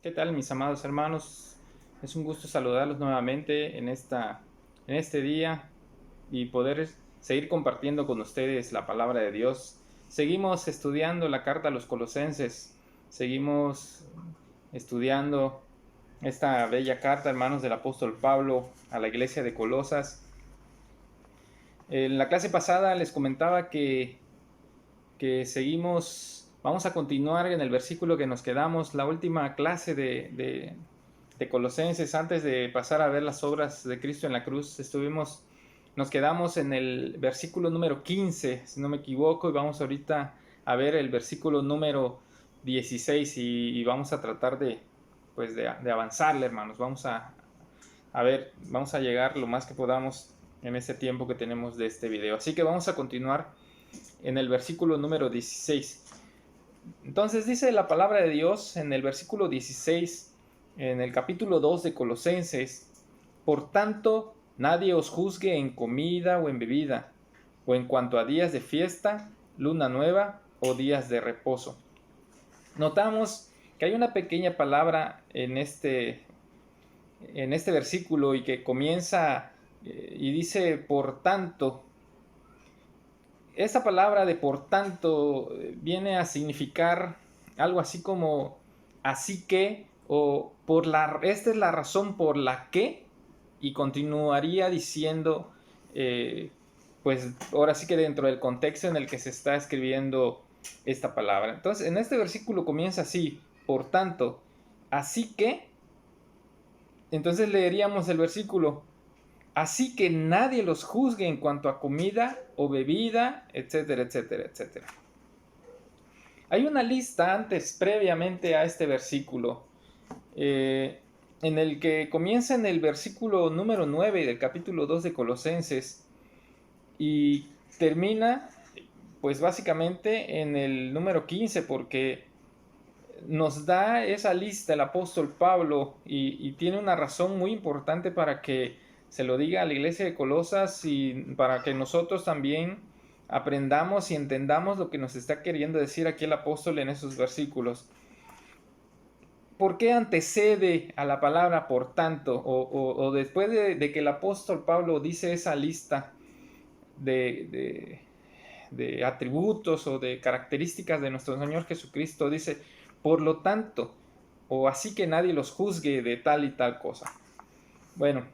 ¿Qué tal, mis amados hermanos? Es un gusto saludarlos nuevamente en este día y poder seguir compartiendo con ustedes la palabra de Dios. Seguimos estudiando la carta a los Colosenses, seguimos estudiando esta bella carta, hermanos, del apóstol Pablo a la iglesia de Colosas. En la clase pasada les comentaba que vamos a continuar en el versículo que nos quedamos, la última clase de Colosenses, antes de pasar a ver las obras de Cristo en la cruz. Nos quedamos en el versículo número 15, si no me equivoco, y vamos ahorita a ver el versículo número 16 y vamos a tratar de avanzarle, hermanos. Vamos a llegar lo más que podamos en este tiempo que tenemos de este video. Así que vamos a continuar en el versículo número 16. Entonces dice la palabra de Dios en el versículo 16, en el capítulo 2 de Colosenses: por tanto, nadie os juzgue en comida o en bebida, o en cuanto a días de fiesta, luna nueva o días de reposo. Notamos que hay una pequeña palabra en este versículo y que comienza y dice por tanto. Esta palabra de por tanto viene a significar algo así como así que, o esta es la razón por la que, y continuaría diciendo, pues ahora sí que dentro del contexto en el que se está escribiendo esta palabra. Entonces en este versículo comienza así: por tanto, así que. Entonces leeríamos el versículo: así que nadie los juzgue en cuanto a comida o bebida, etcétera, etcétera, etcétera. Hay una lista previamente a este versículo, en el que comienza en el versículo número 9 del capítulo 2 de Colosenses y termina, pues básicamente en el número 15, porque nos da esa lista el apóstol Pablo y tiene una razón muy importante para que se lo diga a la iglesia de Colosas y para que nosotros también aprendamos y entendamos lo que nos está queriendo decir aquí el apóstol en esos versículos. ¿Por qué antecede a la palabra por tanto? O después de que el apóstol Pablo dice esa lista de atributos o de características de nuestro Señor Jesucristo, dice por lo tanto, o así que nadie los juzgue de tal y tal cosa. Bueno,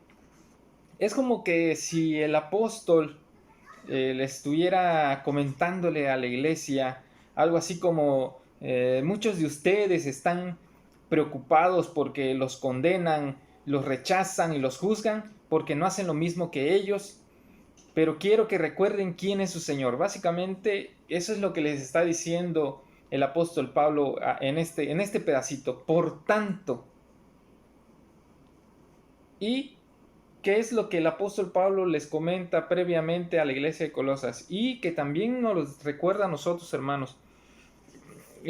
es como que si el apóstol le estuviera comentándole a la iglesia algo así como: muchos de ustedes están preocupados porque los condenan, los rechazan y los juzgan porque no hacen lo mismo que ellos, pero quiero que recuerden quién es su Señor. Básicamente eso es lo que les está diciendo el apóstol Pablo en este pedacito: por tanto. ¿Y qué es lo que el apóstol Pablo les comenta previamente a la iglesia de Colosas? Y que también nos recuerda a nosotros, hermanos.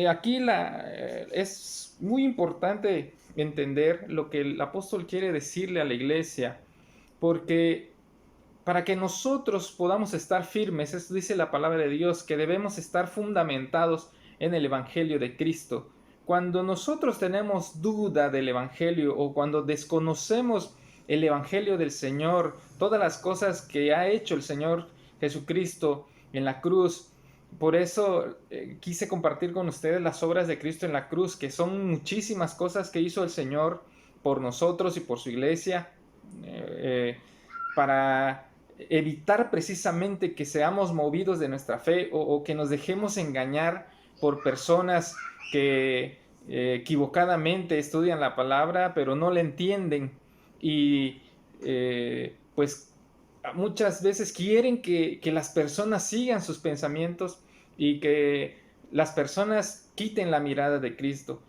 Aquí es muy importante entender lo que el apóstol quiere decirle a la iglesia, porque para que nosotros podamos estar firmes, eso dice la palabra de Dios, que debemos estar fundamentados en el Evangelio de Cristo. Cuando nosotros tenemos duda del Evangelio o cuando desconocemos el Evangelio del Señor, todas las cosas que ha hecho el Señor Jesucristo en la cruz, por eso quise compartir con ustedes las obras de Cristo en la cruz, que son muchísimas cosas que hizo el Señor por nosotros y por su iglesia, para evitar precisamente que seamos movidos de nuestra fe o que nos dejemos engañar por personas que equivocadamente estudian la palabra pero no la entienden y pues muchas veces quieren que las personas sigan sus pensamientos y que las personas quiten la mirada de Cristo.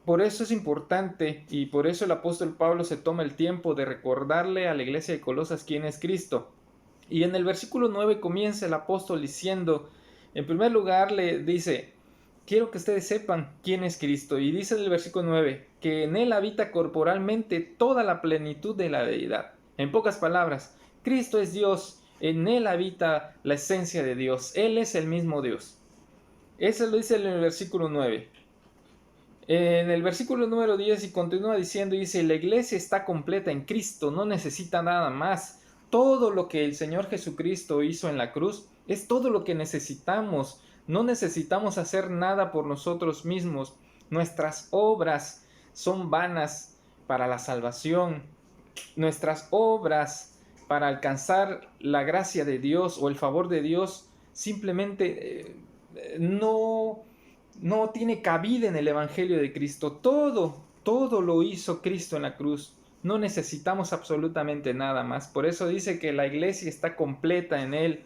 Por eso es importante y por eso el apóstol Pablo se toma el tiempo de recordarle a la iglesia de Colosas quién es Cristo. Y en el versículo 9 comienza el apóstol diciendo, en primer lugar le dice: quiero que ustedes sepan quién es Cristo. Y dice en el versículo 9 que en él habita corporalmente toda la plenitud de la deidad. En pocas palabras, Cristo es Dios, en él habita la esencia de Dios, él es el mismo Dios. Eso lo dice en el versículo 9. En el versículo número 10 y continúa diciendo, dice, la iglesia está completa en Cristo, no necesita nada más. Todo lo que el Señor Jesucristo hizo en la cruz es todo lo que necesitamos. No necesitamos hacer nada por nosotros mismos. Nuestras obras son vanas para la salvación. Nuestras obras para alcanzar la gracia de Dios o el favor de Dios simplemente no tiene cabida en el Evangelio de Cristo. Todo lo hizo Cristo en la cruz. No necesitamos absolutamente nada más. Por eso dice que la iglesia está completa en Él.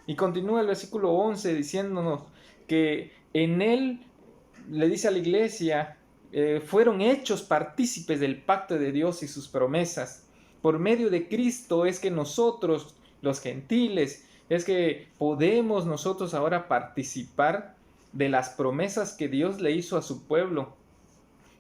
Y continúa el versículo 11 diciéndonos que en Él, le dice a la iglesia, fueron hechos partícipes del pacto de Dios y sus promesas. Por medio de Cristo es que nosotros, los gentiles, es que podemos nosotros ahora participar de las promesas que Dios le hizo a su pueblo,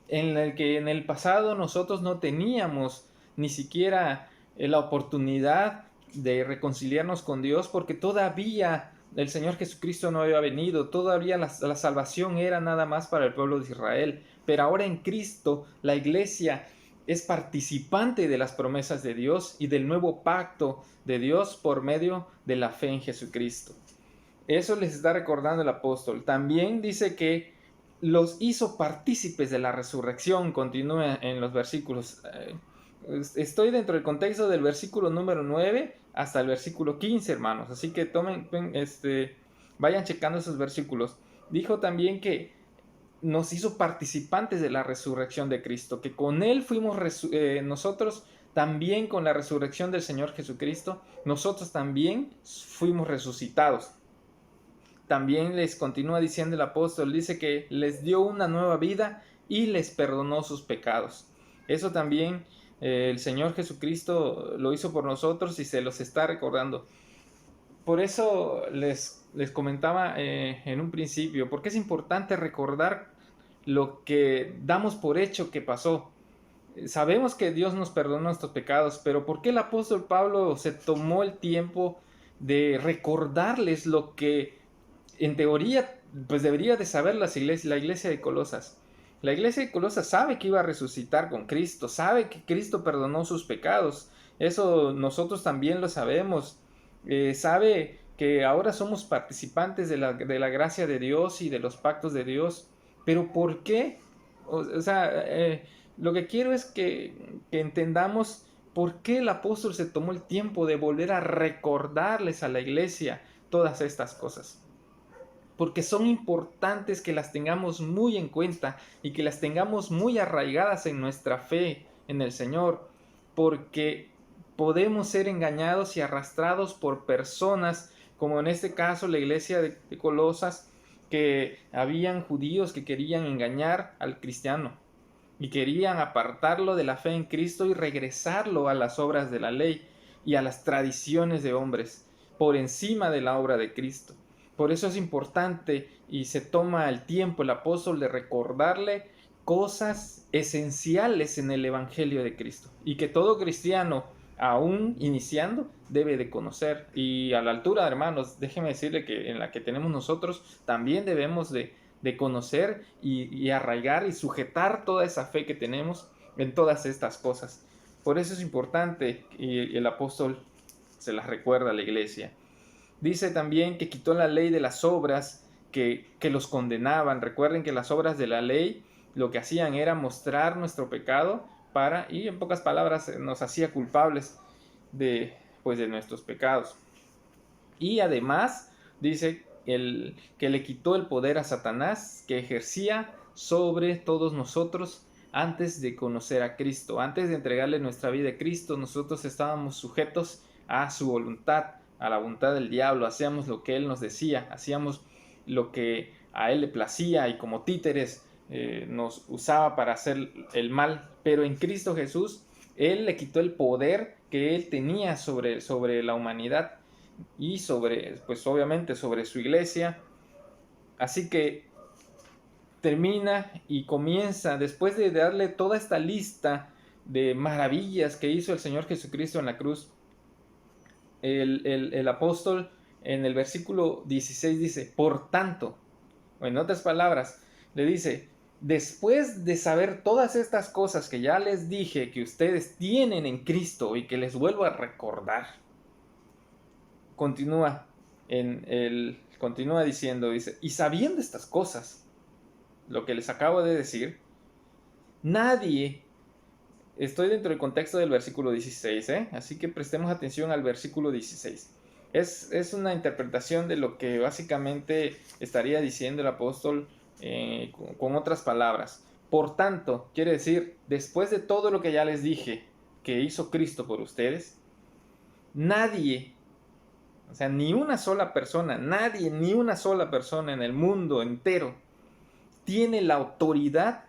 en el que en el pasado nosotros no teníamos ni siquiera la oportunidad de reconciliarnos con Dios, porque todavía el Señor Jesucristo no había venido, todavía la salvación era nada más para el pueblo de Israel, pero ahora en Cristo la iglesia es participante de las promesas de Dios y del nuevo pacto de Dios por medio de la fe en Jesucristo. Eso les está recordando el apóstol. También dice que los hizo partícipes de la resurrección, continúa en los versículos. Estoy dentro del contexto del versículo número 9 hasta el versículo 15, hermanos. Así que vayan checando esos versículos. Dijo también que nos hizo participantes de la resurrección de Cristo, que con Él fuimos nosotros también con la resurrección del Señor Jesucristo, nosotros también fuimos resucitados. También les continúa diciendo el apóstol, dice que les dio una nueva vida y les perdonó sus pecados. Eso también el Señor Jesucristo lo hizo por nosotros y se los está recordando. Por eso les comentaba en un principio, porque es importante recordar lo que damos por hecho que pasó. Sabemos que Dios nos perdonó nuestros pecados, pero ¿por qué el apóstol Pablo se tomó el tiempo de recordarles lo que en teoría pues debería de saber la iglesia de Colosas? La iglesia de Colosas sabe que iba a resucitar con Cristo, sabe que Cristo perdonó sus pecados, eso nosotros también lo sabemos, sabe que ahora somos participantes de la gracia de Dios y de los pactos de Dios, pero ¿por qué? O sea, lo que quiero es que entendamos por qué el apóstol se tomó el tiempo de volver a recordarles a la iglesia todas estas cosas. Porque son importantes que las tengamos muy en cuenta y que las tengamos muy arraigadas en nuestra fe en el Señor, porque podemos ser engañados y arrastrados por personas, como en este caso la iglesia de Colosas, que habían judíos que querían engañar al cristiano y querían apartarlo de la fe en Cristo y regresarlo a las obras de la ley y a las tradiciones de hombres, por encima de la obra de Cristo. Por eso es importante y se toma el tiempo el apóstol de recordarle cosas esenciales en el Evangelio de Cristo y que todo cristiano, aún iniciando, debe de conocer. Y a la altura, hermanos, déjeme decirle que en la que tenemos nosotros también debemos de conocer y arraigar y sujetar toda esa fe que tenemos en todas estas cosas. Por eso es importante y el apóstol se las recuerda a la iglesia. Dice también que quitó la ley de las obras que los condenaban. Recuerden que las obras de la ley lo que hacían era mostrar nuestro pecado y en pocas palabras nos hacía culpables de nuestros pecados. Y además dice que le quitó el poder a Satanás que ejercía sobre todos nosotros antes de conocer a Cristo. Antes de entregarle nuestra vida a Cristo, nosotros estábamos sujetos a su voluntad, a la voluntad del diablo. Hacíamos lo que él nos decía, hacíamos lo que a él le placía y como títeres nos usaba para hacer el mal. Pero en Cristo Jesús, él le quitó el poder que él tenía sobre la humanidad y pues obviamente sobre su iglesia. Así que termina y comienza, después de darle toda esta lista de maravillas que hizo el Señor Jesucristo en la cruz, el apóstol en el versículo 16 dice, por tanto, o en otras palabras, le dice, después de saber todas estas cosas que ya les dije que ustedes tienen en Cristo y que les vuelvo a recordar, continúa diciendo, dice, y sabiendo estas cosas, lo que les acabo de decir, nadie, estoy dentro del contexto del versículo 16, así que prestemos atención al versículo 16. Es una interpretación de lo que básicamente estaría diciendo el apóstol con otras palabras. Por tanto, quiere decir, después de todo lo que ya les dije que hizo Cristo por ustedes, nadie, o sea, ni una sola persona, nadie, ni una sola persona en el mundo entero tiene la autoridad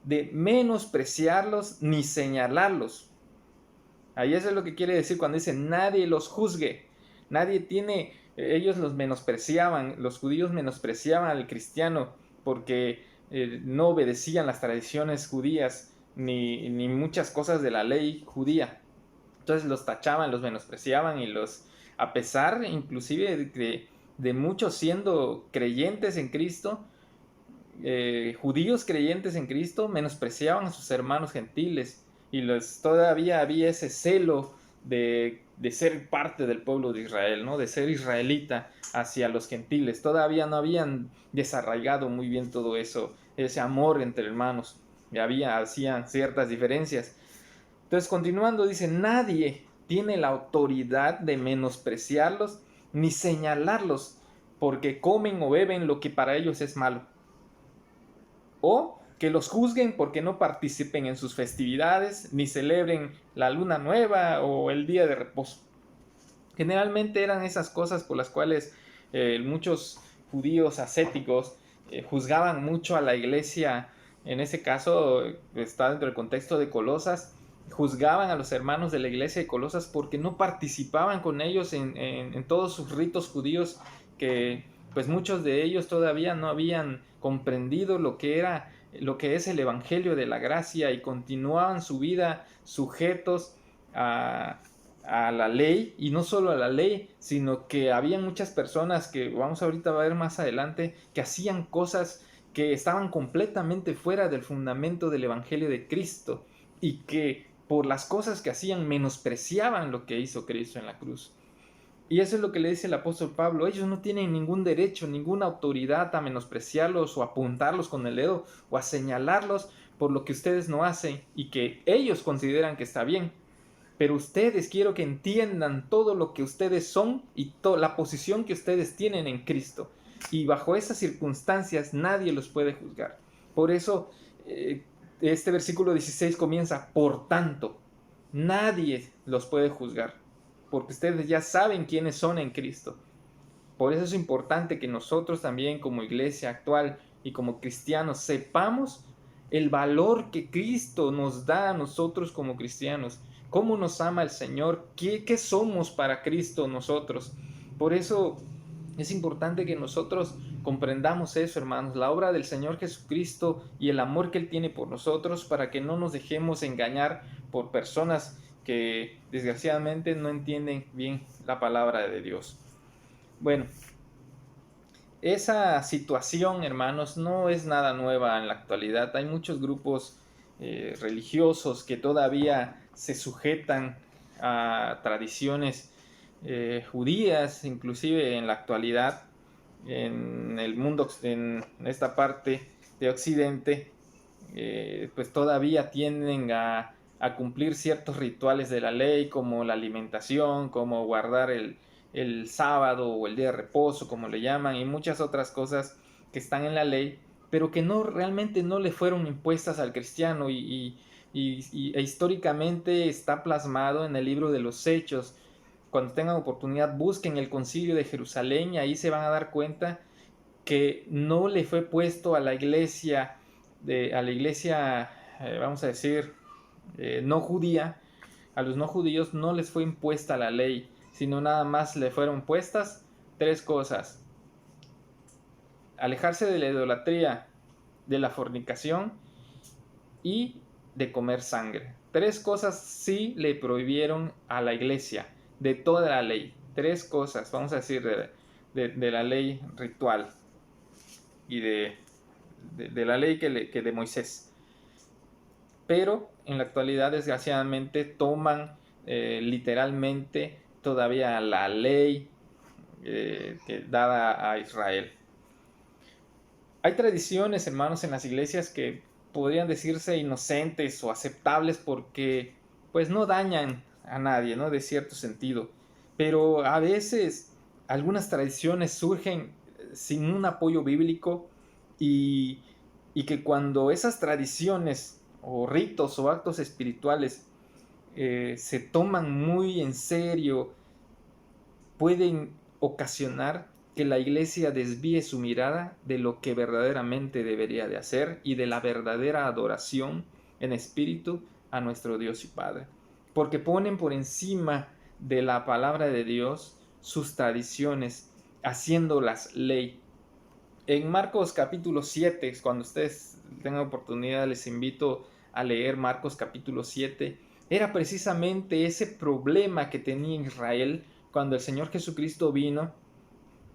de menospreciarlos ni señalarlos. Ahí eso es lo que quiere decir cuando dice nadie los juzgue. Nadie tiene, ellos los menospreciaban, los judíos menospreciaban al cristiano porque no obedecían las tradiciones judías ni muchas cosas de la ley judía. Entonces los tachaban, los menospreciaban y los, a pesar inclusive de muchos siendo creyentes en Cristo, judíos creyentes en Cristo, menospreciaban a sus hermanos gentiles y todavía había ese celo de ser parte del pueblo de Israel, ¿no? De ser israelita hacia los gentiles. Todavía no habían desarraigado muy bien todo eso, ese amor entre hermanos, y hacían ciertas diferencias. Entonces, continuando, dice, nadie tiene la autoridad de menospreciarlos ni señalarlos porque comen o beben lo que para ellos es malo, o que los juzguen porque no participen en sus festividades ni celebren la luna nueva o el día de reposo. Generalmente eran esas cosas por las cuales muchos judíos ascéticos juzgaban mucho a la iglesia. En ese caso está dentro del contexto de Colosas, juzgaban a los hermanos de la iglesia de Colosas porque no participaban con ellos en todos sus ritos judíos, que pues muchos de ellos todavía no habían comprendido lo que es el evangelio de la gracia y continuaban su vida sujetos a la ley, y no solo a la ley, sino que había muchas personas que vamos ahorita a ver más adelante que hacían cosas que estaban completamente fuera del fundamento del evangelio de Cristo y que por las cosas que hacían menospreciaban lo que hizo Cristo en la cruz. Y eso es lo que le dice el apóstol Pablo. Ellos no tienen ningún derecho, ninguna autoridad a menospreciarlos o a apuntarlos con el dedo o a señalarlos por lo que ustedes no hacen y que ellos consideran que está bien. Pero ustedes quiero que entiendan todo lo que ustedes son y la posición que ustedes tienen en Cristo. Y bajo esas circunstancias nadie los puede juzgar. Por eso este versículo 16 comienza, por tanto, nadie los puede juzgar, porque ustedes ya saben quiénes son en Cristo. Por eso es importante que nosotros también como iglesia actual y como cristianos sepamos el valor que Cristo nos da a nosotros como cristianos. Cómo nos ama el Señor, qué somos para Cristo nosotros. Por eso es importante que nosotros comprendamos eso, hermanos, la obra del Señor Jesucristo y el amor que Él tiene por nosotros, para que no nos dejemos engañar por personas que desgraciadamente no entienden bien la palabra de Dios. Bueno, esa situación, hermanos, no es nada nueva en la actualidad. Hay muchos grupos religiosos que todavía se sujetan a tradiciones judías, inclusive en la actualidad, en el mundo, en esta parte de Occidente, pues todavía tienden a cumplir ciertos rituales de la ley, como la alimentación, como guardar el sábado o el día de reposo, como le llaman, y muchas otras cosas que están en la ley, pero que no realmente no le fueron impuestas al cristiano e históricamente está plasmado en el libro de los Hechos. Cuando tengan oportunidad, busquen el Concilio de Jerusalén y ahí se van a dar cuenta que no le fue puesto a la iglesia, vamos a decir, no judía, a los no judíos no les fue impuesta la ley, sino nada más le fueron puestas tres cosas: alejarse de la idolatría, de la fornicación y de comer sangre. Tres cosas sí le prohibieron a la iglesia de toda la ley. Tres cosas, vamos a decir, de la ley ritual y de de la ley que de Moisés. Pero en la actualidad, desgraciadamente, toman literalmente todavía la ley dada a Israel. Hay tradiciones, hermanos, en las iglesias que podrían decirse inocentes o aceptables porque pues no dañan a nadie, ¿no? De cierto sentido. Pero a veces algunas tradiciones surgen sin un apoyo bíblico y, y que cuando esas tradiciones o ritos o actos espirituales se toman muy en serio, pueden ocasionar que la iglesia desvíe su mirada de lo que verdaderamente debería de hacer y de la verdadera adoración en espíritu a nuestro Dios y Padre. Porque ponen por encima de la palabra de Dios sus tradiciones, haciéndolas ley. En Marcos capítulo 7, cuando ustedes tengan oportunidad, les invito a leer Marcos capítulo 7, era precisamente ese problema que tenía Israel cuando el Señor Jesucristo vino,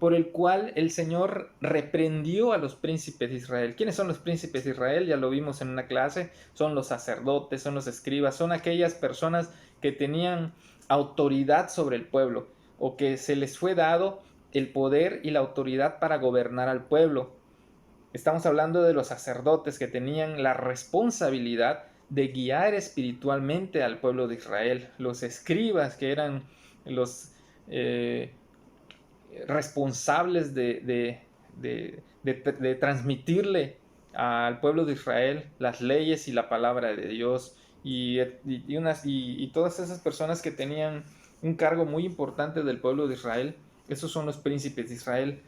por el cual el Señor reprendió a los príncipes de Israel. ¿Quiénes son los príncipes de Israel? Ya lo vimos en una clase, son los sacerdotes, son los escribas, son aquellas personas que tenían autoridad sobre el pueblo o que se les fue dado el poder y la autoridad para gobernar al pueblo. Estamos hablando de los sacerdotes que tenían la responsabilidad de guiar espiritualmente al pueblo de Israel, los escribas que eran los responsables de transmitirle al pueblo de Israel las leyes y la palabra de Dios y todas esas personas que tenían un cargo muy importante del pueblo de Israel. Esos son los príncipes de Israel.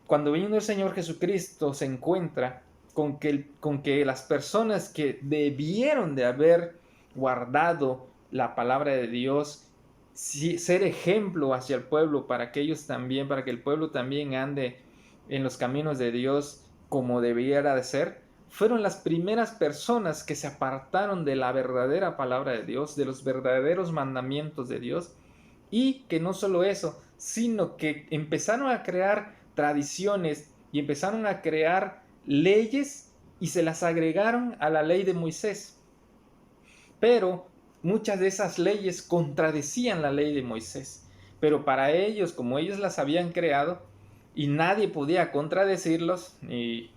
Cuando vino el Señor Jesucristo se encuentra con que las personas que debieron de haber guardado la palabra de Dios, ser ejemplo hacia el pueblo para que ellos también, para que el pueblo también ande en los caminos de Dios como debiera de ser, fueron las primeras personas que se apartaron de la verdadera palabra de Dios, de los verdaderos mandamientos de Dios, y que no solo eso, sino que empezaron a crear tradiciones y empezaron a crear leyes y se las agregaron a la ley de Moisés. Pero muchas de esas leyes contradecían la ley de Moisés. Pero para ellos, como ellos las habían creado y nadie podía contradecirlos, y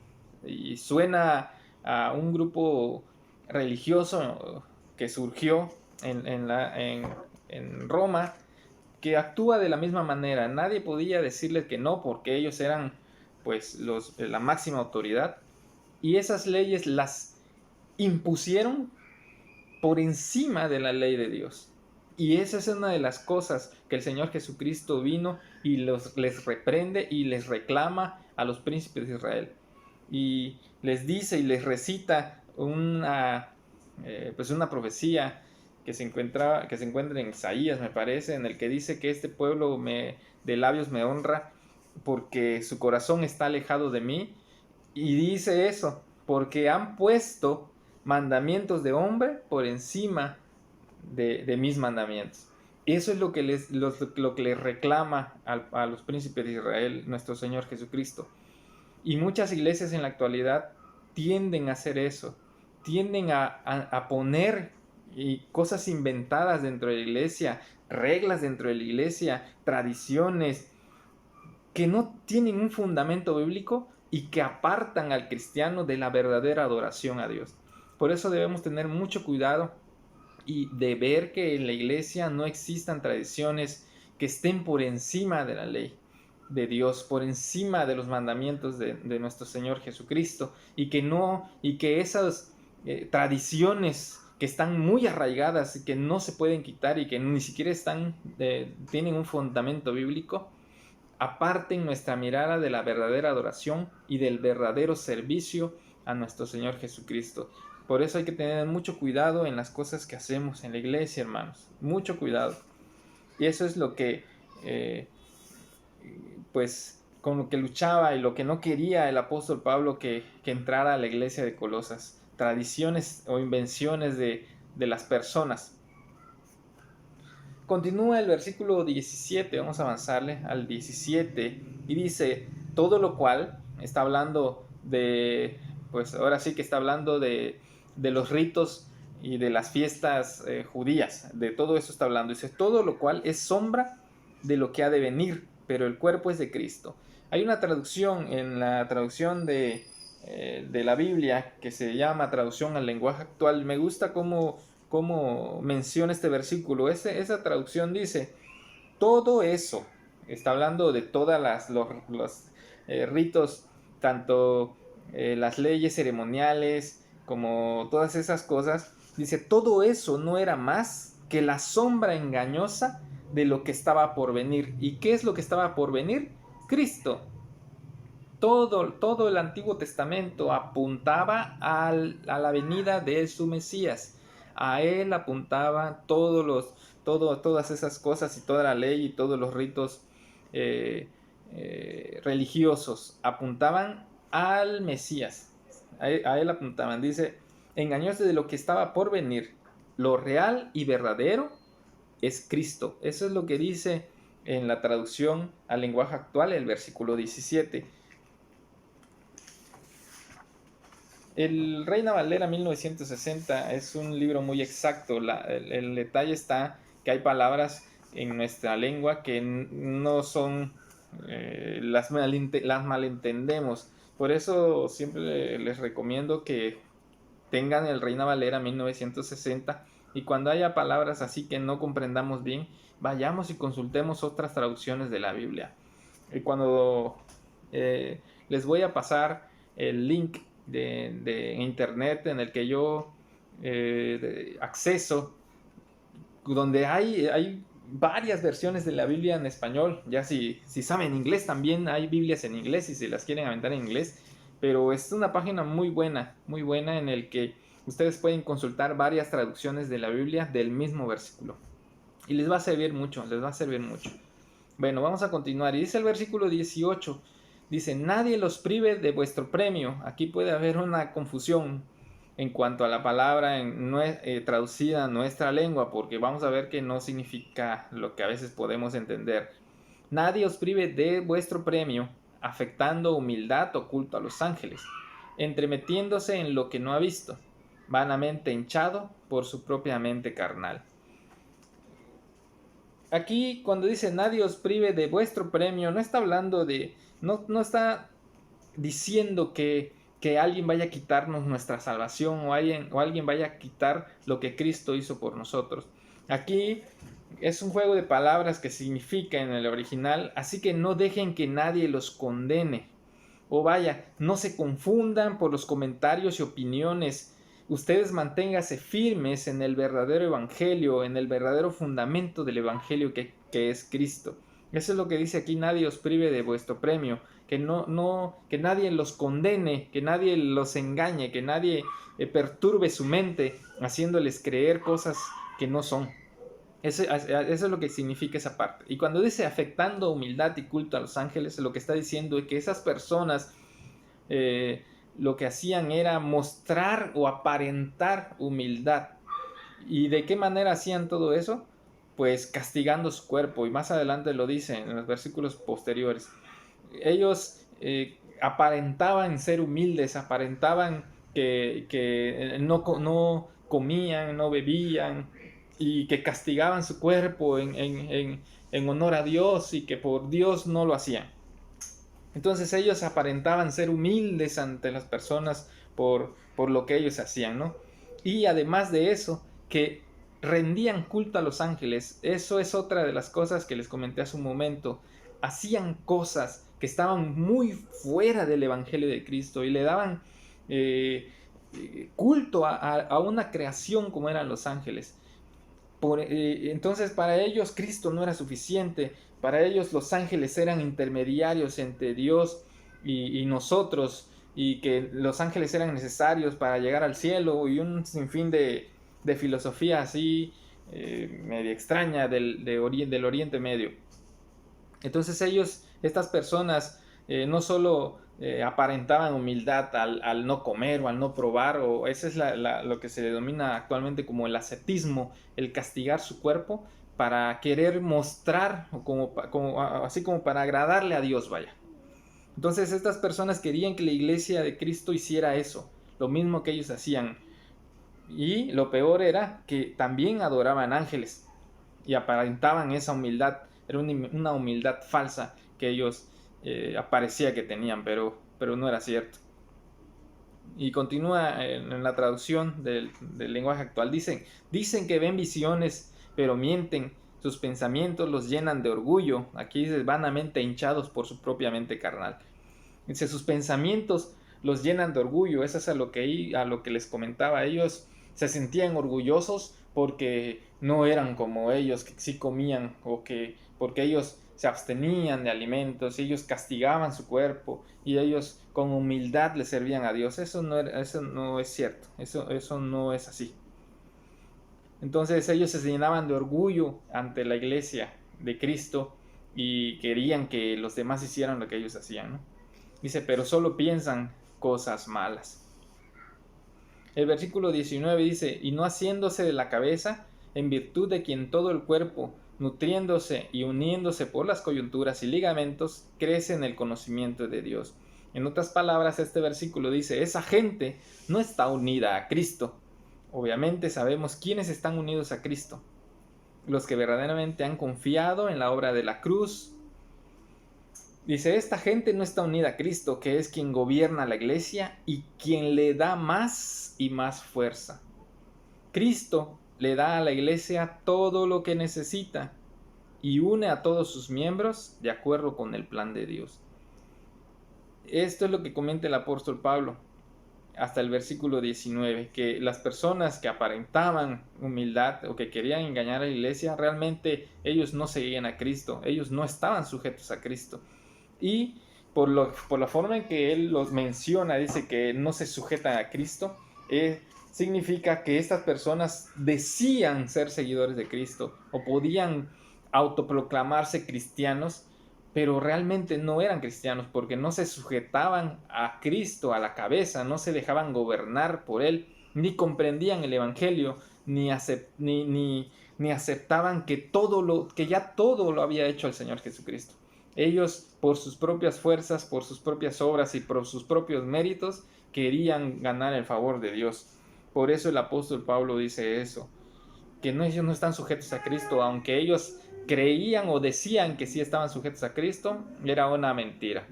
suena a un grupo religioso que surgió en Roma, que actúa de la misma manera. Nadie podía decirles que no, porque ellos eran pues la máxima autoridad. Y esas leyes las impusieron por encima de la ley de Dios. Y esa es una de las cosas que el Señor Jesucristo vino y les reprende y les reclama a los príncipes de Israel. Y les dice y les recita una profecía que se encuentra en Isaías, me parece, en el que dice que este pueblo de labios me honra porque su corazón está alejado de mí. Y dice eso, porque han puesto mandamientos de hombre por encima de mis mandamientos. Eso es lo que les reclama a los príncipes de Israel, nuestro Señor Jesucristo. Y muchas iglesias en la actualidad tienden a hacer eso, tienden a poner cosas inventadas dentro de la iglesia, reglas dentro de la iglesia, tradiciones que no tienen un fundamento bíblico y que apartan al cristiano de la verdadera adoración a Dios. Por eso debemos tener mucho cuidado y de ver que en la iglesia no existan tradiciones que estén por encima de la ley de Dios, por encima de los mandamientos de nuestro Señor Jesucristo, y que esas tradiciones que están muy arraigadas y que no se pueden quitar y que ni siquiera tienen un fundamento bíblico, aparten nuestra mirada de la verdadera adoración y del verdadero servicio a nuestro Señor Jesucristo. Por eso hay que tener mucho cuidado en las cosas que hacemos en la iglesia, hermanos. Mucho cuidado. Y eso es lo que, con lo que luchaba y lo que no quería el apóstol Pablo que entrara a la iglesia de Colosas. Tradiciones o invenciones de las personas. Continúa el versículo 17, vamos a avanzarle al 17, y dice, todo lo cual, está hablando pues ahora sí que está hablando de los ritos y de las fiestas judías, de todo eso está hablando. Dice, todo lo cual es sombra de lo que ha de venir, pero el cuerpo es de Cristo. Hay una traducción en la traducción de la Biblia que se llama traducción al lenguaje actual. Me gusta cómo menciona este versículo. Esa traducción dice, todo eso, está hablando de todas los ritos, tanto las leyes ceremoniales como todas esas cosas. Dice, todo eso no era más que la sombra engañosa de lo que estaba por venir. ¿Y qué es lo que estaba por venir? Cristo. Todo el Antiguo Testamento apuntaba a la venida de su Mesías. A él apuntaban todas esas cosas y toda la ley y todos los ritos religiosos. Apuntaban al Mesías. A él apuntaban. Dice, engañoso de lo que estaba por venir. Lo real y verdadero es Cristo. Eso es lo que dice en la traducción al lenguaje actual el versículo 17. El Reina Valera 1960 es un libro muy exacto. El detalle está que hay palabras en nuestra lengua que no son, las malentendemos. Por eso siempre les recomiendo que tengan el Reina Valera 1960 y cuando haya palabras así que no comprendamos bien, vayamos y consultemos otras traducciones de la Biblia. Y cuando les voy a pasar el link de internet en el que yo acceso, donde hay varias versiones de la Biblia en español. Ya si saben inglés también hay Biblias en inglés y si las quieren aventar en inglés, pero es una página muy buena en el que ustedes pueden consultar varias traducciones de la Biblia del mismo versículo y les va a servir mucho. Bueno, vamos a continuar. Y dice el versículo 18, dice, nadie los prive de vuestro premio. Aquí puede haber una confusión en cuanto a la palabra traducida en nuestra lengua, porque vamos a ver que no significa lo que a veces podemos entender. Nadie os prive de vuestro premio, afectando humildad o culto a los ángeles, entremetiéndose en lo que no ha visto, vanamente hinchado por su propia mente carnal. Aquí cuando dice nadie os prive de vuestro premio, no está hablando no está diciendo que alguien vaya a quitarnos nuestra salvación o alguien vaya a quitar lo que Cristo hizo por nosotros. Aquí es un juego de palabras que significa en el original, así que no dejen que nadie los condene. O vaya, no se confundan por los comentarios y opiniones. Ustedes manténganse firmes en el verdadero evangelio, en el verdadero fundamento del evangelio que es Cristo. Eso es lo que dice aquí, nadie os prive de vuestro premio, que que nadie los condene, que nadie los engañe, que nadie perturbe su mente haciéndoles creer cosas que no son. Eso es lo que significa esa parte. Y cuando dice afectando humildad y culto a los ángeles, lo que está diciendo es que esas personas lo que hacían era mostrar o aparentar humildad. ¿Y de qué manera hacían todo eso? Pues castigando su cuerpo. Y más adelante lo dice en los versículos posteriores. Ellos aparentaban ser humildes, aparentaban que no comían, no bebían, y que castigaban su cuerpo en honor a Dios y que por Dios no lo hacían. Entonces ellos aparentaban ser humildes ante las personas por lo que ellos hacían, ¿no? Y además de eso, que rendían culto a los ángeles. Eso es otra de las cosas que les comenté hace un momento. Hacían cosas que estaban muy fuera del Evangelio de Cristo y le daban culto a una creación como eran los ángeles. Entonces para ellos Cristo no era suficiente, para ellos los ángeles eran intermediarios entre Dios y nosotros, y que los ángeles eran necesarios para llegar al cielo, y un sinfín de filosofía así media extraña del Oriente Medio. Entonces estas personas no solo aparentaban humildad al no comer o al no probar, o eso es lo que se denomina actualmente como el ascetismo, el castigar su cuerpo para querer mostrar, así como para agradarle a Dios, vaya. Entonces estas personas querían que la iglesia de Cristo hiciera eso, lo mismo que ellos hacían. Y lo peor era que también adoraban ángeles y aparentaban esa humildad. Era una humildad falsa que ellos parecía que tenían, pero no era cierto. Y continúa en la traducción del lenguaje actual. Dicen que ven visiones, pero mienten. Sus pensamientos los llenan de orgullo. Aquí dice vanamente hinchados por su propia mente carnal. Dice, sus pensamientos los llenan de orgullo. Eso es a lo que les comentaba. Ellos se sentían orgullosos porque no eran como ellos, que sí comían, porque ellos se abstenían de alimentos, ellos castigaban su cuerpo y ellos con humildad le servían a Dios. Eso no es cierto, eso no es así. Entonces ellos se llenaban de orgullo ante la iglesia de Cristo y querían que los demás hicieran lo que ellos hacían, ¿no? Dice, pero solo piensan cosas malas. El versículo 19 dice, y no haciéndose de la cabeza, en virtud de quien todo el cuerpo, nutriéndose y uniéndose por las coyunturas y ligamentos, crece en el conocimiento de Dios. En otras palabras, este versículo dice, esa gente no está unida a Cristo. Obviamente sabemos quiénes están unidos a Cristo. Los que verdaderamente han confiado en la obra de la cruz. Dice, esta gente no está unida a Cristo, que es quien gobierna la iglesia y quien le da más y más fuerza. Cristo le da a la iglesia todo lo que necesita y une a todos sus miembros de acuerdo con el plan de Dios. Esto es lo que comenta el apóstol Pablo hasta el versículo 19, que las personas que aparentaban humildad o que querían engañar a la iglesia, realmente ellos no seguían a Cristo, ellos no estaban sujetos a Cristo. Y por la forma en que él los menciona, dice que no se sujetan a Cristo, significa que estas personas decían ser seguidores de Cristo o podían autoproclamarse cristianos, pero realmente no eran cristianos porque no se sujetaban a Cristo, a la cabeza, no se dejaban gobernar por él, ni comprendían el evangelio, ni aceptaban que ya todo lo había hecho el Señor Jesucristo. Ellos, por sus propias fuerzas, por sus propias obras y por sus propios méritos, querían ganar el favor de Dios. Por eso el apóstol Pablo dice eso, que ellos no están sujetos a Cristo, aunque ellos creían o decían que sí estaban sujetos a Cristo, era una mentira.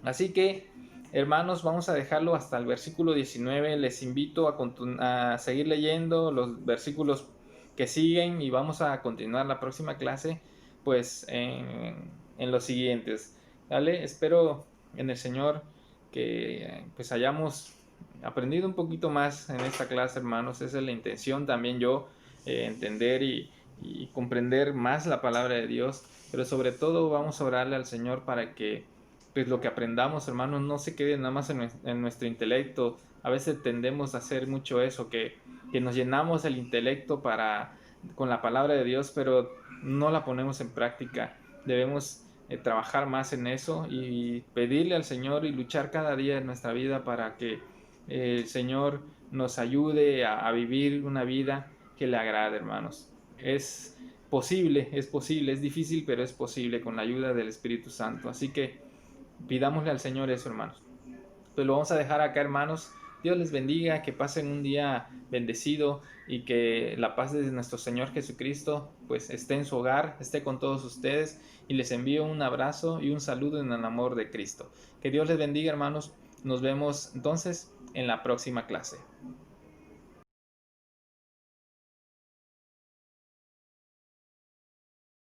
Así que, hermanos, vamos a dejarlo hasta el versículo 19. Les invito a seguir leyendo los versículos que siguen y vamos a continuar la próxima clase, pues en los siguientes. ¿Vale? Espero en el Señor que pues hayamos aprendido un poquito más en esta clase, hermanos. Esa es la intención también yo, entender y comprender más la palabra de Dios, pero sobre todo vamos a orarle al Señor para que pues lo que aprendamos, hermanos, no se quede nada más en nuestro intelecto. A veces tendemos a hacer mucho eso, que nos llenamos el intelecto con la palabra de Dios, pero no la ponemos en práctica. Debemos trabajar más en eso y pedirle al Señor y luchar cada día en nuestra vida para que el Señor nos ayude a vivir una vida que le agrade, hermanos. Es posible, es difícil, pero es posible con la ayuda del Espíritu Santo. Así que pidámosle al Señor eso, hermanos. Pues lo vamos a dejar acá, hermanos. Dios les bendiga, que pasen un día bendecido y que la paz de nuestro Señor Jesucristo pues esté en su hogar, esté con todos ustedes, y les envío un abrazo y un saludo en el amor de Cristo. Que Dios les bendiga, hermanos. Nos vemos entonces en la próxima clase.